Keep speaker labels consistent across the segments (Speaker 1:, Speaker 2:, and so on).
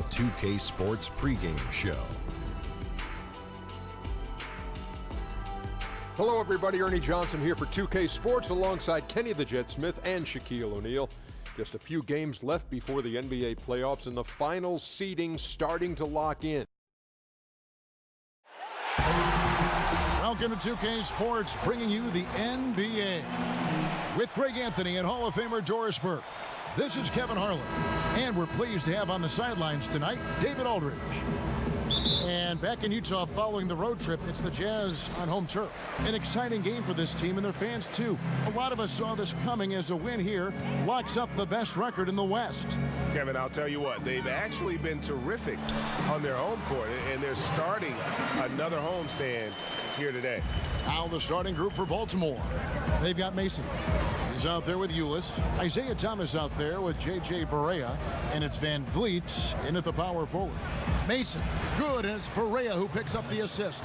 Speaker 1: 2K Sports pregame show.
Speaker 2: Hello, everybody. Ernie Johnson here for 2K Sports alongside Kenny the Jet Smith and Shaquille O'Neal. Just a few games left before the NBA playoffs and the final seeding starting to lock in.
Speaker 3: Welcome to 2K Sports, bringing you the NBA. With Greg Anthony and Hall of Famer Doris Burke. This is Kevin Harlan. And we're pleased to have on the sidelines tonight, David Aldridge. And back in Utah following the road trip, it's the Jazz on home turf. An exciting game for this team and their fans, too. A lot of us saw this coming as a win here locks up the best record in the West.
Speaker 4: Kevin, I'll tell you what, they've actually been terrific on their home court, and they're starting another homestand here today.
Speaker 3: Now the starting group for Baltimore. They've got Mason. He's out there with Ulis. Isaiah Thomas out there with J.J. Barea. And it's Van Vliet in at the power forward. Mason, good, and it's Barea who picks up the assist.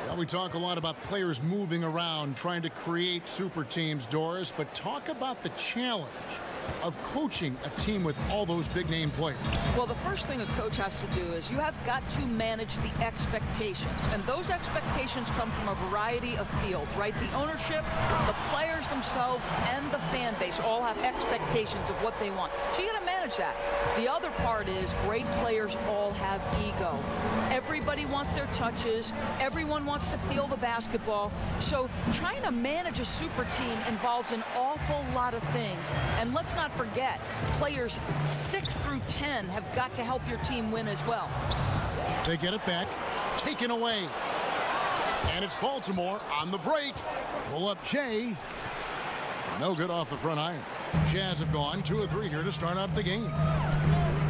Speaker 3: Well, we talk a lot about players moving around, trying to create super teams, Doris, but talk about the challenge of coaching a team with all those big-name players.
Speaker 5: Well, the first thing a coach has to do is you have got to manage the expectations. And those expectations come from a variety of fields, right? The ownership, the players themselves, and the fan base all have expectations of what they want. So you got to manage that. The other part is great players all have ego. Everybody wants their touches. Everyone wants to feel the basketball. So trying to manage a super team involves an awful lot of things. And let's not forget, players 6 through 10 have got to help your team win as well.
Speaker 3: They get it back, taken away. And it's Baltimore on the break. Pull up Jay. No good off the front iron. Jazz have gone 2 of 3 here to start out the game.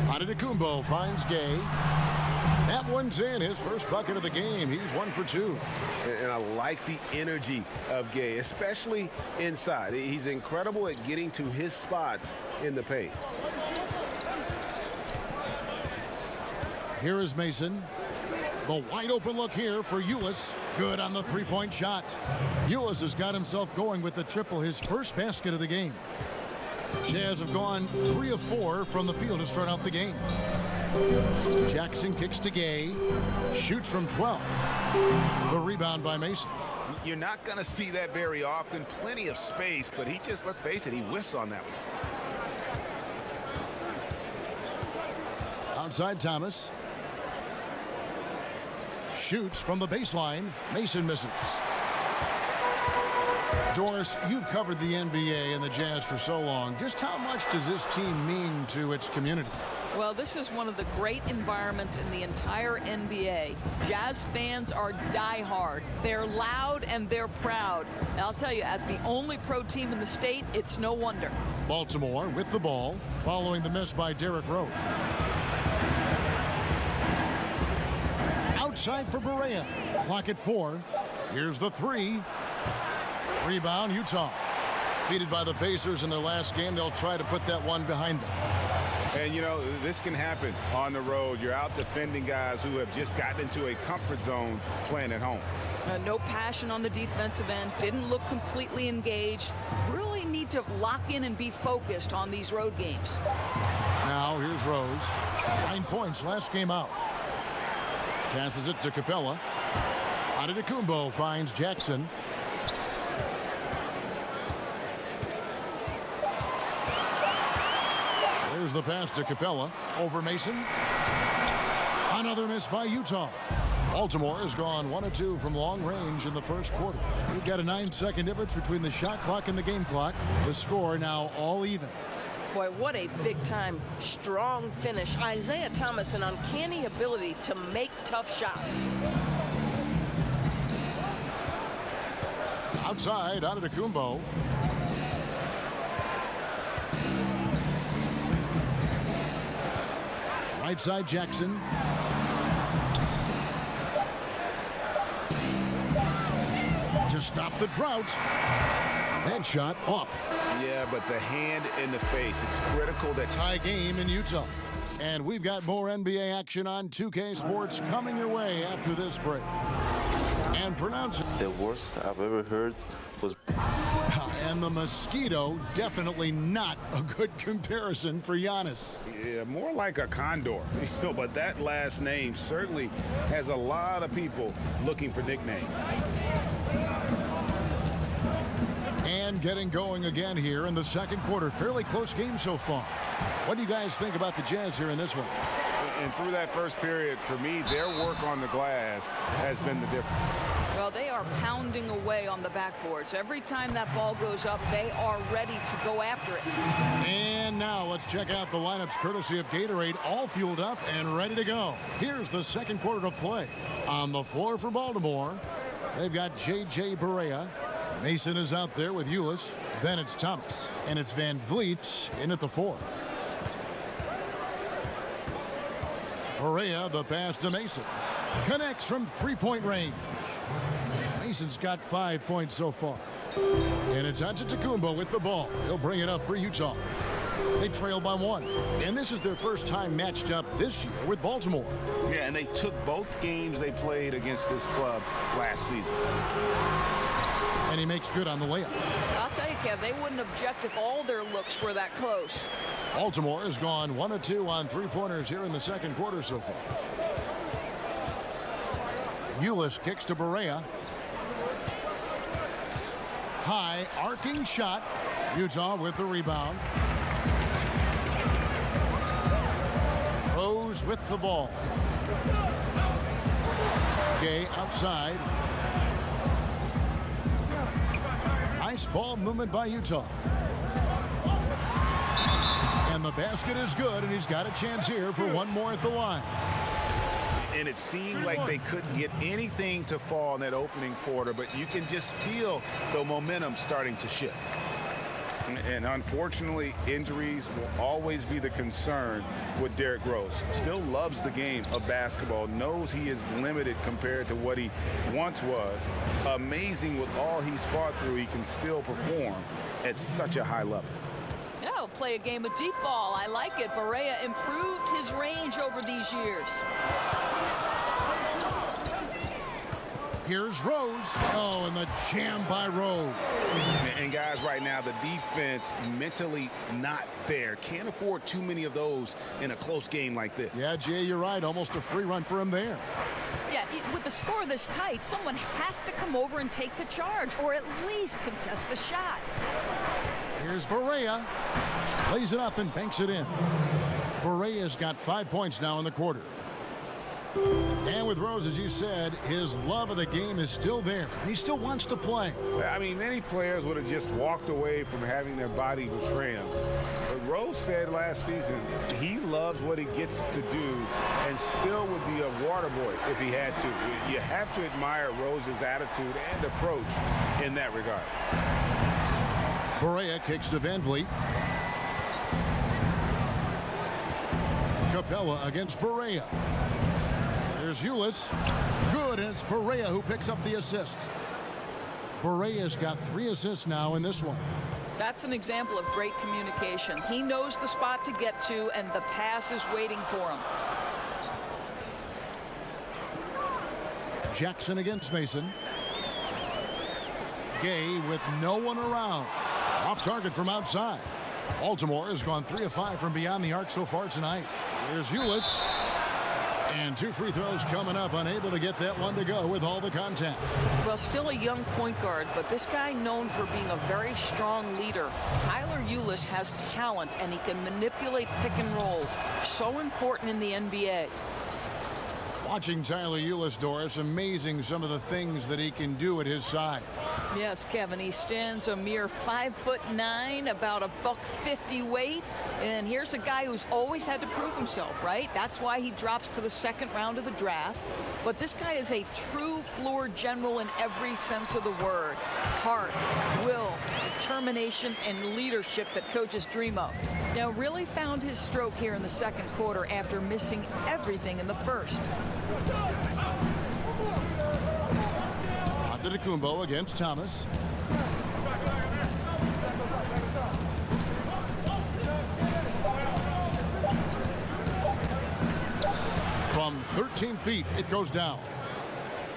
Speaker 3: Antetokounmpo finds Gay. That one's in, his first bucket of the game. He's 1 for 2.
Speaker 4: And I like the energy of Gay, especially inside. He's incredible at getting to his spots in the paint.
Speaker 3: Here is Mason. The wide open look here for Ulis. Good on the three-point shot. Ulis has got himself going with the triple, his first basket of the game. Jazz have gone 3 of 4 from the field to start out the game. Jackson kicks to Gay. Shoots from 12. The rebound by Mason.
Speaker 4: You're not going to see that very often. Plenty of space, but he just, let's face it, he whiffs on that one.
Speaker 3: Outside Thomas. Shoots from the baseline. Mason misses. Doris, you've covered the NBA and the Jazz for so long. Just how much does this team mean to its community?
Speaker 5: Well, this is one of the great environments in the entire NBA. Jazz fans are diehard. They're loud and they're proud. And I'll tell you, as the only pro team in the state, it's no wonder.
Speaker 3: Baltimore with the ball, following the miss by Derrick Rose. Outside for Barea. Clock at 4. Here's the 3. Rebound, Utah. Defeated by the Pacers in their last game. They'll try to put that one behind them.
Speaker 4: And, you know, this can happen on the road. You're out defending guys who have just gotten into a comfort zone playing at home.
Speaker 5: No passion on the defensive end. Didn't look completely engaged. Really need to lock in and be focused on these road games.
Speaker 3: Now, here's Rose. 9 points last game out. Passes it to Capella. Antetokounmpo finds Jackson. There's the pass to Capella. Over Mason. Another miss by Utah. Baltimore has gone 1 of 2 from long range in the first quarter. We've got a 9-second difference between the shot clock and the game clock. The score now all even.
Speaker 6: Boy, what a big-time, strong finish. Isaiah Thomas, an uncanny ability to make tough shots.
Speaker 3: Outside, Antetokounmpo. Right side, Jackson. To stop the drought. That shot off.
Speaker 4: Yeah, but the hand in the face. It's critical that
Speaker 3: tie game in Utah. And we've got more NBA action on 2K Sports coming your way after this break. And pronounce it.
Speaker 7: the worst I've ever heard was.
Speaker 3: And the mosquito, definitely not a good comparison for Giannis.
Speaker 4: Yeah, more like a condor. But that last name certainly has a lot of people looking for nicknames.
Speaker 3: And getting going again here in the second quarter. Fairly close game so far. What do you guys think about the Jazz here in this one?
Speaker 4: And through that first period, for me, their work on the glass has been the difference.
Speaker 5: Well, they are pounding away on the backboards. Every time that ball goes up, they are ready to go after it.
Speaker 3: And now let's check out the lineups courtesy of Gatorade, all fueled up and ready to go. Here's the second quarter of play. On the floor for Baltimore, they've got J.J. Barea. Mason is out there with Ulis. Then it's Thomas. And it's Van Vliet in at the 4. Barea, the pass to Mason. Connects from three-point range. Mason's got 5 points so far. And it's Antetokounmpo with the ball. He'll bring it up for Utah. They trail by 1. And this is their first time matched up this year with Baltimore.
Speaker 4: Yeah, and they took both games they played against this club last season.
Speaker 3: And he makes good on the layup.
Speaker 5: I'll tell you, Kev, they wouldn't object if all their looks were that close.
Speaker 3: Baltimore has gone 1 of 2 on three-pointers here in the second quarter so far. Ulis kicks to Barea. High arcing shot. Utah with the rebound. Rose with the ball. Gay outside. Nice ball movement by Utah. And the basket is good, and he's got a chance here for one more at the line.
Speaker 4: And it seemed like they couldn't get anything to fall in that opening quarter, but you can just feel the momentum starting to shift. And unfortunately, injuries will always be the concern with Derrick Rose. Still loves the game of basketball, knows he is limited compared to what he once was. Amazing with all he's fought through, he can still perform at such a high level.
Speaker 5: Yeah, play a game of deep ball. I like it. Barea improved his range over these years.
Speaker 3: Here's Rose. Oh, and the jam by Rose.
Speaker 4: And guys, right now, the defense mentally not there. Can't afford too many of those in a close game like this.
Speaker 3: Yeah, Jay, you're right. Almost a free run for him there.
Speaker 5: Yeah, with the score this tight, someone has to come over and take the charge, or at least contest the shot.
Speaker 3: Here's Barea. Plays it up and banks it in. Barea's got 5 points now in the quarter. And with Rose, as you said, his love of the game is still there. He still wants to play.
Speaker 4: I mean, many players would have just walked away from having their body betray him. But Rose said last season he loves what he gets to do and still would be a water boy if he had to. You have to admire Rose's attitude and approach in that regard.
Speaker 3: Barea kicks to Van Vliet. Capella against Barea. Here's Ulis. Good, and it's Barea who picks up the assist. Barea's got 3 assists now in this one.
Speaker 5: That's an example of great communication. He knows the spot to get to, and the pass is waiting for him.
Speaker 3: Jackson against Mason. Gay with no one around. Off target from outside. Baltimore has gone 3 of 5 from beyond the arc so far tonight. Here's Ulis. And 2 free throws coming up, unable to get that one to go with all the contact.
Speaker 5: Well, still a young point guard, but this guy known for being a very strong leader. Tyler Ulis has talent, and he can manipulate pick and rolls. So important in the NBA.
Speaker 3: Watching Tyler Ulis, Doris, amazing some of the things that he can do at his size.
Speaker 5: Yes, Kevin, he stands a mere 5'9", about $150 weight. And here's a guy who's always had to prove himself, right? That's why he drops to the second round of the draft. But this guy is a true floor general in every sense of the word. Heart, will, determination, and leadership that coaches dream of. Now, really found his stroke here in the second quarter after missing everything in the first.
Speaker 3: Antetokounmpo against Thomas. From 13 feet, it goes down.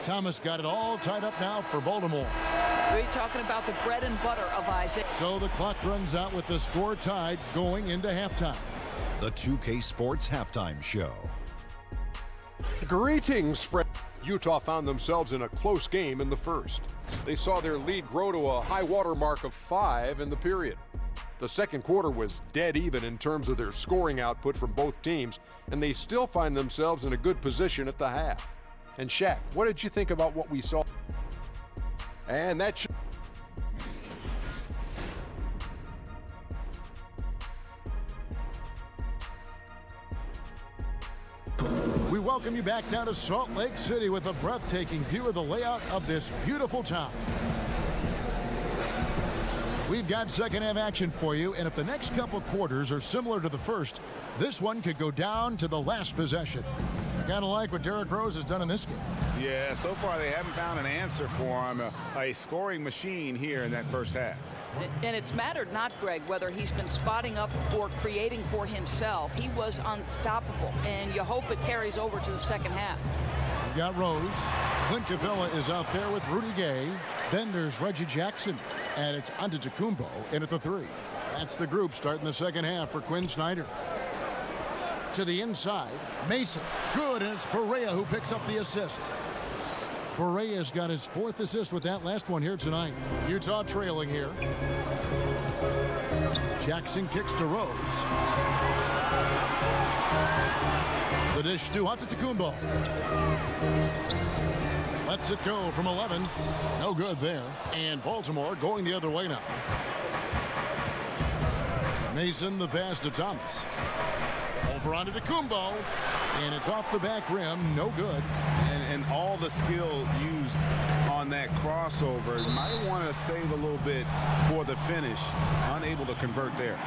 Speaker 3: Thomas got it all tied up now for Baltimore.
Speaker 5: We're talking about the bread and butter of Isaiah.
Speaker 3: So the clock runs out with the score tied going into halftime.
Speaker 1: The 2K Sports Halftime Show.
Speaker 2: Greetings, friends. Utah found themselves in a close game in the first. They saw their lead grow to a high water mark of 5 in the period. The second quarter was dead even in terms of their scoring output from both teams, and they still find themselves in a good position at the half. And Shaq, what did you think about what we saw? And that
Speaker 3: We welcome you back down to Salt Lake City with a breathtaking view of the layout of this beautiful town. We've got second half action for you, and if the next couple quarters are similar to the first, this one could go down to the last possession. Kind of like what Derrick Rose has done in this game.
Speaker 4: Yeah, so far they haven't found an answer for him, a scoring machine here in that first half.
Speaker 5: And it's mattered not, Greg, whether he's been spotting up or creating for himself. He was unstoppable, and you hope it carries over to the second half.
Speaker 3: We've got Rose. Clint Capella is out there with Rudy Gay. Then there's Reggie Jackson, and it's Antetokounmpo in at the 3. That's the group starting the second half for Quinn Snyder. To the inside, Mason. Good, and it's Perea who picks up the assist. Perea's got his 4th assist with that last one here tonight. Utah trailing here. Jackson kicks to Rose. The dish to Antetokounmpo. Lets it go from 11. No good there. And Baltimore going the other way now. Mason the pass to Thomas. Over onto Antetokounmpo. And it's off the back rim. No good.
Speaker 4: And all the skill used on that crossover. You might want to save a little bit for the finish. Unable to convert there.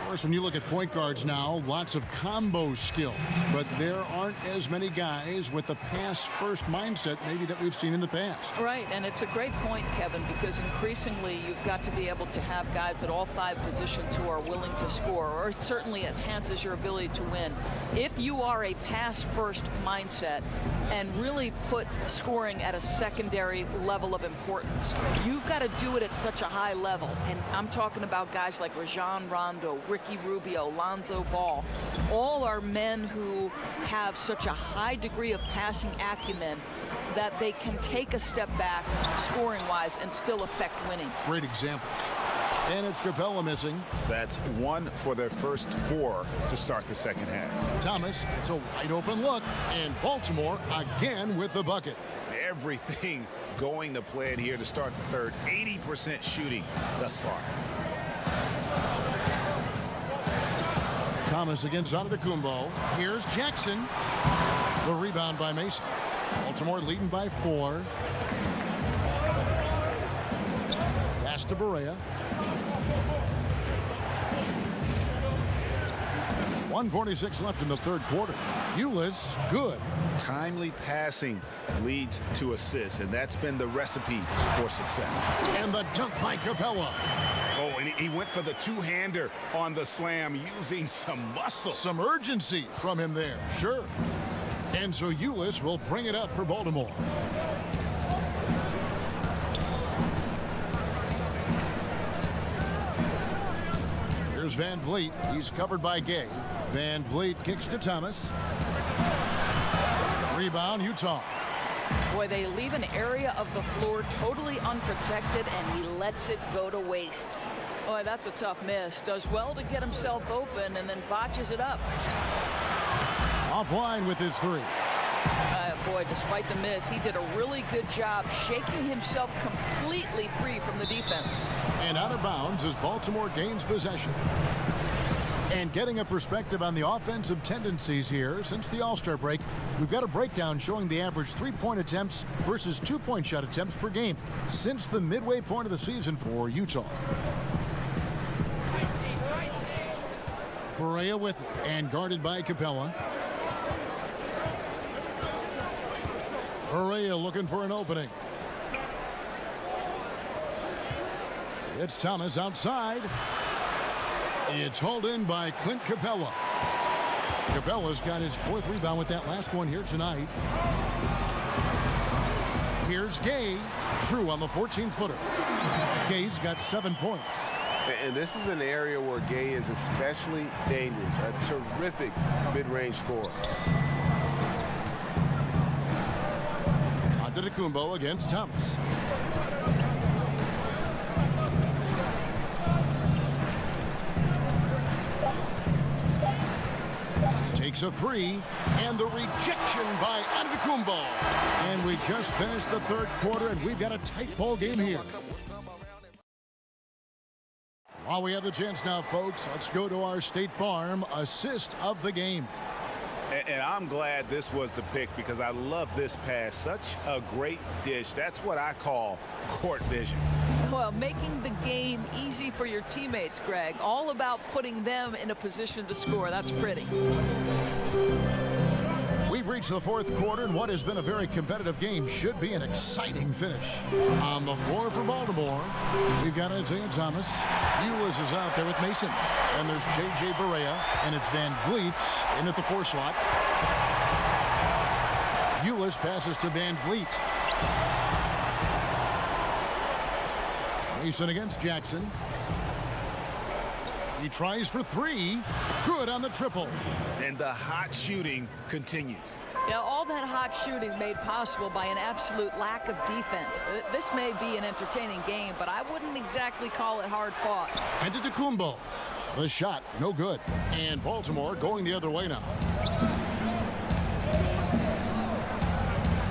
Speaker 3: Of course, when you look at point guards now, lots of combo skills, but there aren't as many guys with the pass-first mindset maybe that we've seen in the past.
Speaker 5: Right, and it's a great point, Kevin, because increasingly you've got to be able to have guys at all 5 positions who are willing to score, or it certainly enhances your ability to win. If you are a pass-first mindset and really put scoring at a secondary level of importance, you've got to do it at such a high level. And I'm talking about guys like Rajon Rondo, Ricky Rubio, Lonzo Ball. All are men who have such a high degree of passing acumen that they can take a step back scoring-wise and still affect winning.
Speaker 3: Great examples. And it's Capella missing.
Speaker 4: That's 1 for their first 4 to start the second half.
Speaker 3: Thomas, it's a wide open look, and Baltimore again with the bucket.
Speaker 4: Everything going to plan here to start the third. 80% shooting thus far.
Speaker 3: Thomas against Antetokounmpo. Here's Jackson. The rebound by Mason. Baltimore leading by 4. Pass to Perea. 1:46 left in the third quarter. Ulis, good.
Speaker 4: Timely passing leads to assists, and that's been the recipe for success.
Speaker 3: And the dunk by Capella.
Speaker 4: Oh, and he went for the two-hander on the slam, using some muscle.
Speaker 3: Some urgency from him there, sure. And so Ulis will bring it up for Baltimore. Here's Van Vliet. He's covered by Gay. Van Vliet kicks to Thomas. Rebound, Utah.
Speaker 5: Boy, they leave an area of the floor totally unprotected, and he lets it go to waste. Boy, that's a tough miss. Does well to get himself open and then botches it up.
Speaker 3: Offline with his 3.
Speaker 5: Boy, despite the miss, he did a really good job shaking himself completely free from the defense.
Speaker 3: And out of bounds as Baltimore gains possession. And getting a perspective on the offensive tendencies here since the All-Star break, we've got a breakdown showing the average 3-point attempts versus 2-point shot attempts per game since the midway point of the season for Utah. Perea with it and guarded by Capella. Perea looking for an opening. It's Thomas outside. It's hauled in by Clint Capella. Capella's got his 4th rebound with that last one here tonight. Here's Gay. True on the 14-footer. Gay's got 7 points.
Speaker 4: And this is an area where Gay is especially dangerous. A terrific mid-range scorer.
Speaker 3: Antetokounmpo against Thomas. Takes a three, and the rejection by Antetokounmpo. And we just finished the third quarter, and we've got a tight ball game here. While we have the chance now, folks, let's go to our State Farm assist of the game.
Speaker 4: And I'm glad this was the pick because I love this pass. Such a great dish. That's what I call court vision.
Speaker 5: Well, making the game easy for your teammates, Greg. All about putting them in a position to score. That's pretty.
Speaker 3: We've reached the fourth quarter, and what has been a very competitive game should be an exciting finish. On the floor for Baltimore, we've got Isaiah Thomas. Ulis is out there with Mason. And there's J.J. Barea, and it's Van Vliet in at the 4 slot. Ulis passes to Van Vliet. Mason against Jackson. He tries for 3. Good on the triple.
Speaker 4: And the hot shooting continues.
Speaker 5: Now, all that hot shooting made possible by an absolute lack of defense. This may be an entertaining game, but I wouldn't exactly call it hard fought.
Speaker 3: Antetokounmpo. The shot, no good. And Baltimore going the other way now.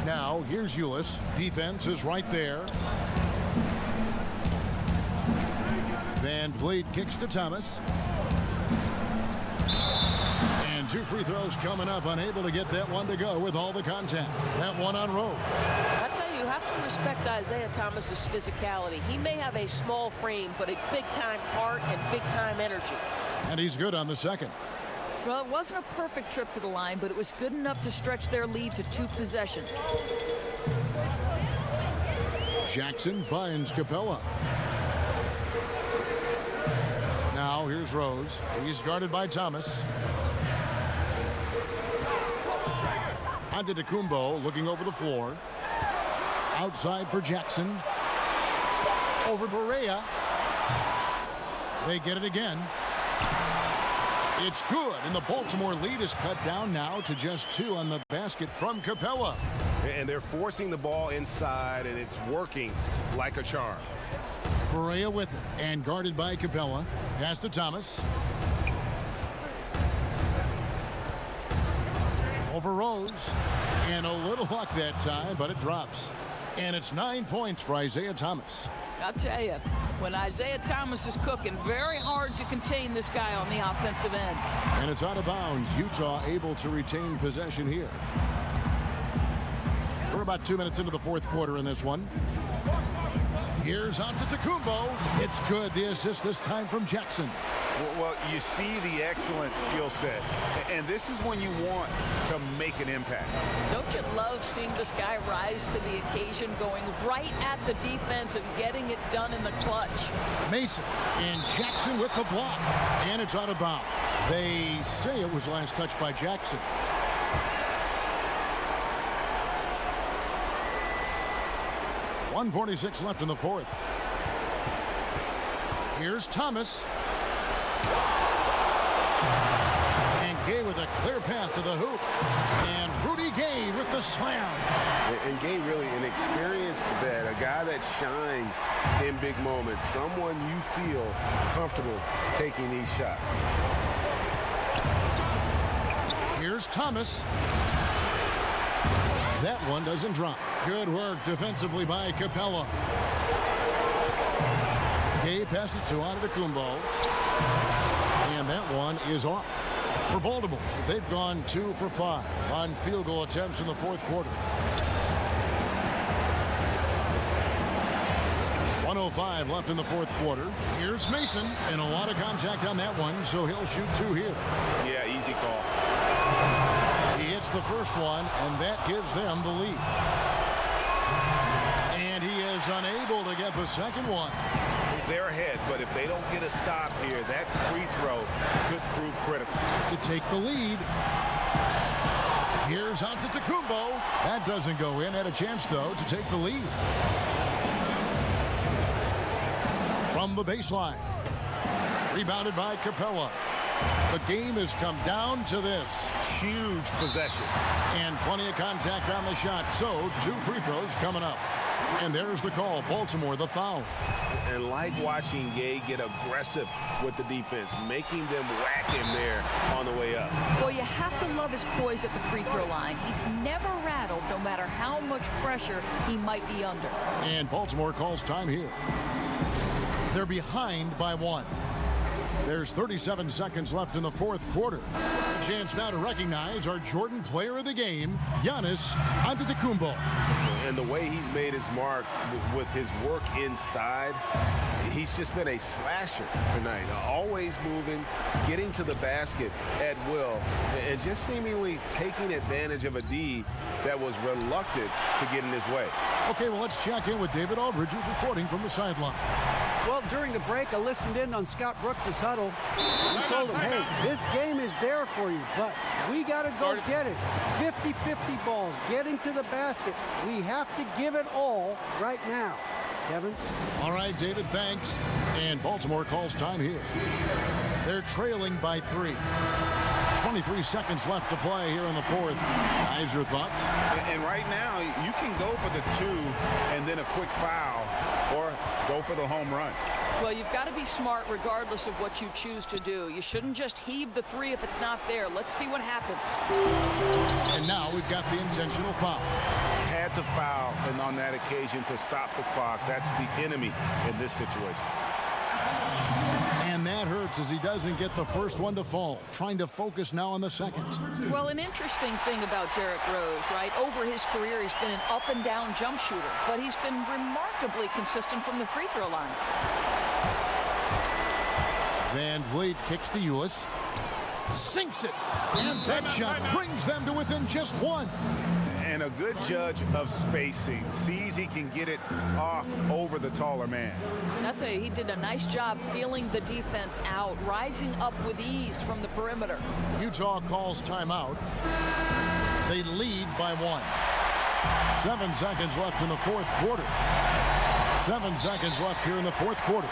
Speaker 3: Now, here's Ulis. Defense is right there. Van Vliet kicks to Thomas. And 2 free throws coming up. Unable to get that one to go with all the contact. That one on Rose.
Speaker 6: I tell you, you have to respect Isaiah Thomas's physicality. He may have a small frame, but a big-time heart and big-time energy.
Speaker 3: And he's good on the second.
Speaker 5: Well, it wasn't a perfect trip to the line, but it was good enough to stretch their lead to 2 possessions.
Speaker 3: Jackson finds Capella. Now here's Rose. He's guarded by Thomas. Antetokounmpo looking over the floor. Outside for Jackson. Over Barea. They get it again. It's good, and the Baltimore lead is cut down now to just 2 on the basket from Capella.
Speaker 4: And they're forcing the ball inside, and it's working like a charm.
Speaker 3: Barea with it, and guarded by Capella. Pass to Thomas. Over Rose. And a little luck that time, but it drops. And it's 9 points for Isaiah Thomas.
Speaker 5: I'll tell you, when Isaiah Thomas is cooking, very hard to contain this guy on the offensive end.
Speaker 3: And it's out of bounds. Utah able to retain possession here. We're about 2 minutes into the fourth quarter in this one. Here's Antetokounmpo. It's good. The assist this time from Jackson.
Speaker 4: Well, you see the excellent skill set. And this is when you want to make an impact.
Speaker 5: Don't you love seeing this guy rise to the occasion, going right at the defense and getting it done in the clutch?
Speaker 3: Mason and Jackson with the block. And it's out of bounds. They say it was last touched by Jackson. .146 left in the fourth. Here's Thomas. And Gay with a clear path to the hoop. And Rudy Gay with the slam.
Speaker 4: And Gay really an experienced vet, a guy that shines in big moments, someone you feel comfortable taking these shots.
Speaker 3: Here's Thomas. That one doesn't drop. Good work defensively by Capella. Gay passes to Antetokounmpo. And that one is off. For Baltimore, they've gone 2 for 5 on field goal attempts in the fourth quarter. 1:05 left in the fourth quarter. Here's Mason, and a lot of contact on that one, so he'll shoot 2 here.
Speaker 4: Yeah, easy call.
Speaker 3: He hits the first one, and that gives them the lead. And he is unable to get the second one.
Speaker 4: They're ahead, but if they don't get a stop here, that free throw could prove critical.
Speaker 3: To take the lead. Here's Antetokounmpo. That doesn't go in. Had a chance, though, to take the lead. From the baseline. Rebounded by Capella. The game has come down to this.
Speaker 4: Huge possession.
Speaker 3: And plenty of contact on the shot. So 2 free throws coming up. And there's the call. Baltimore, the foul.
Speaker 4: And like watching Gay get aggressive with the defense, making them whack him there on the way up.
Speaker 5: Well, you have to love his poise at the free throw line. He's never rattled, no matter how much pressure he might be under.
Speaker 3: And Baltimore calls time here. They're behind by 1. There's 37 seconds left in the fourth quarter. A chance now to recognize our Jordan player of the game, Giannis Antetokounmpo.
Speaker 4: And the way he's made his mark with his work inside, he's just been a slasher tonight. Always moving, getting to the basket at will, and just seemingly taking advantage of a D that was reluctant to get in his way.
Speaker 3: Okay, well, let's check in with David Aldridge, who's reporting from the sideline.
Speaker 8: Well, during the break, I listened in on Scott Brooks' huddle. He told him, hey, this game is there for you, but we got to go get it. 50-50 balls, getting to the basket. We have to give it all right now. Kevin?
Speaker 3: All right, David, thanks. And Baltimore calls time here. They're trailing by 3. 23 seconds left to play here in the fourth. Guys, your thoughts?
Speaker 4: And right now, you can go for the 2 and then a quick foul, or go for the home run.
Speaker 5: Well, you've got to be smart regardless of what you choose to do. You shouldn't just heave the 3 if it's not there. Let's see what happens.
Speaker 3: And now we've got the intentional foul.
Speaker 4: Had to foul, and on that occasion to stop the clock. That's the enemy in this situation.
Speaker 3: And that hurts as he doesn't get the first one to fall. Trying to focus now on the second.
Speaker 5: Well, an interesting thing about Derrick Rose, right? Over his career, he's been an up-and-down jump shooter, but he's been remarkably consistent from the free throw line.
Speaker 3: Van Vliet kicks to Ulis. Sinks it. And that shot brings them to within just 1.
Speaker 4: And a good judge of spacing. Sees he can get it off over the taller man.
Speaker 5: He did a nice job feeling the defense out, rising up with ease from the perimeter.
Speaker 3: Utah calls timeout. They lead by 1. 7 seconds left in the fourth quarter. 7 seconds left here in the fourth quarter.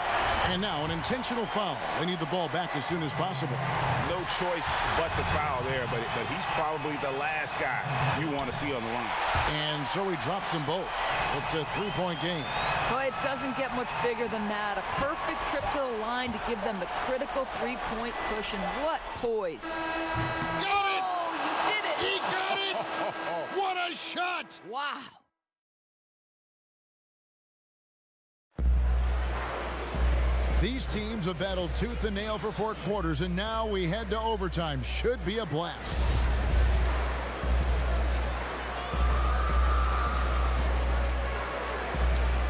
Speaker 3: And now an intentional foul. They need the ball back as soon as possible.
Speaker 4: No choice but to foul there, but he's probably the last guy you want to see on the line.
Speaker 3: And so he drops them both. It's a 3-point game.
Speaker 5: Boy, it doesn't get much bigger than that. A perfect trip to the line to give them the critical 3-point push, and what poise.
Speaker 3: Got it!
Speaker 5: Oh, you did it!
Speaker 3: He got it! What a shot!
Speaker 5: Wow.
Speaker 3: These teams have battled tooth and nail for 4 quarters, and now we head to overtime. Should be a blast.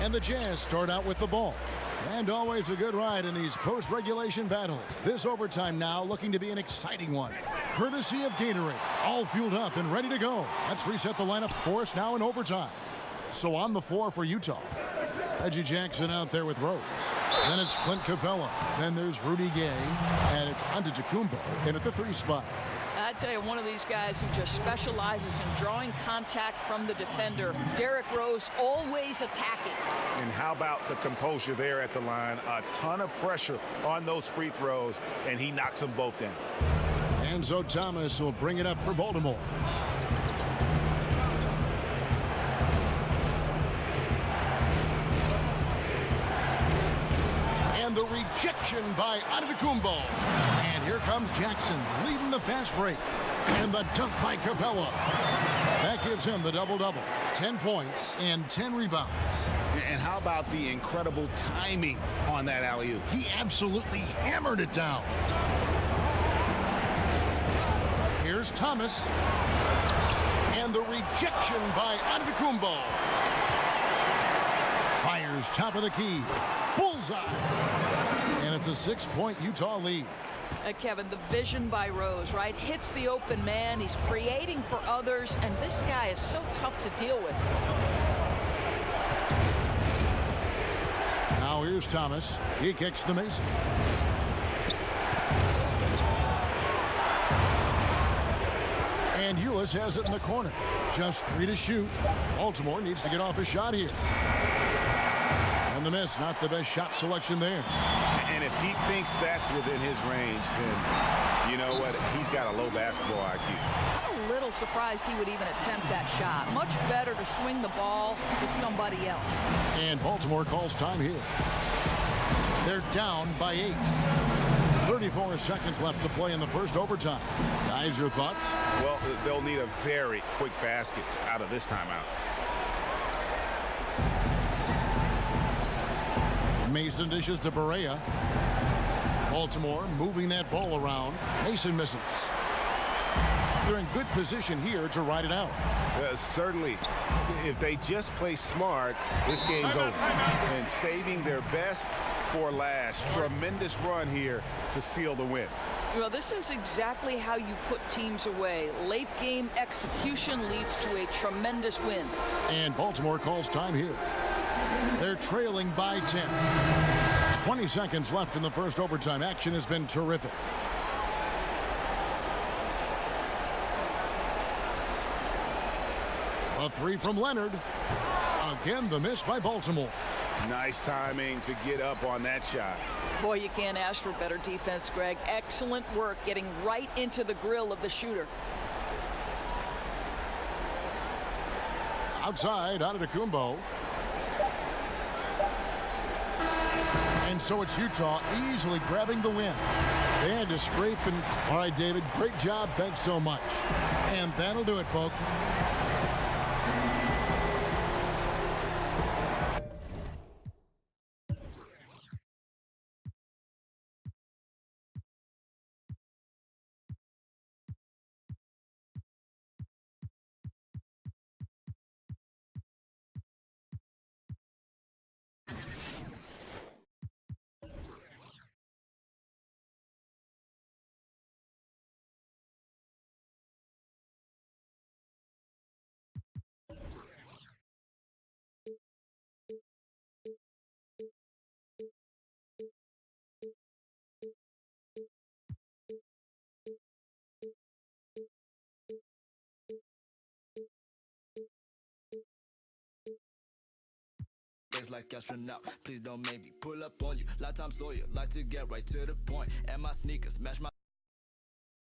Speaker 3: And the Jazz start out with the ball. And always a good ride in these post-regulation battles. This overtime now looking to be an exciting one. Courtesy of Gatorade. All fueled up and ready to go. Let's reset the lineup for us now in overtime. So on the floor for Utah. Reggie Jackson out there with Rose. Then it's Clint Capella. Then there's Rudy Gay. And it's Antetokounmpo in at the 3 spot.
Speaker 5: I tell you, one of these guys who just specializes in drawing contact from the defender. Derrick Rose always attacking.
Speaker 4: And how about the composure there at the line? A ton of pressure on those free throws, and he knocks them both down.
Speaker 3: Enzo Thomas will bring it up for Baltimore. And the rejection by Antetokounmpo. And here comes Jackson leading the fast break. And the dunk by Capella. That gives him the double-double. 10 points and 10 rebounds.
Speaker 4: And how about the incredible timing on that alley-oop?
Speaker 3: He absolutely hammered it down. Here's Thomas. And the rejection by Antetokounmpo. Fires top of the key. Bullseye. And it's a 6-point Utah lead.
Speaker 5: Kevin, the vision by Rose, right? Hits the open man. He's creating for others, and this guy is so tough to deal with.
Speaker 3: Now here's Thomas. He kicks to Mason. And Ulis has it in the corner. Just 3 to shoot. Baltimore needs to get off a shot here. And the miss, not the best shot selection there.
Speaker 4: And if he thinks that's within his range, then you know what? He's got a low basketball IQ.
Speaker 5: I'm a little surprised he would even attempt that shot. Much better to swing the ball to somebody else.
Speaker 3: And Baltimore calls time here. They're down by 8. 34 seconds left to play in the first overtime. Guys, your thoughts?
Speaker 4: Well, they'll need a very quick basket out of this timeout.
Speaker 3: Mason dishes to Berea. Baltimore moving that ball around. Mason misses. They're in good position here to ride it out.
Speaker 4: Certainly, if they just play smart, this game's over. And saving their best for last. Tremendous run here to seal the win.
Speaker 5: Well, this is exactly how you put teams away. Late game execution leads to a tremendous win.
Speaker 3: And Baltimore calls time here. They're trailing by 10. 20 seconds left in the first overtime. Action has been terrific. A 3 from Leonard. Again, the miss by Baltimore.
Speaker 4: Nice timing to get up on that shot.
Speaker 5: Boy, you can't ask for better defense, Greg. Excellent work getting right into the grill of the shooter.
Speaker 3: Outside, Antetokounmpo. And so it's Utah easily grabbing the win. They had to scrape and... All right, David, great job. Thanks so much. And that'll do it, folks.
Speaker 9: Like astronaut, please don't make me pull up on you. Lifetime Sawyer, like to get right to the point. And my sneakers match my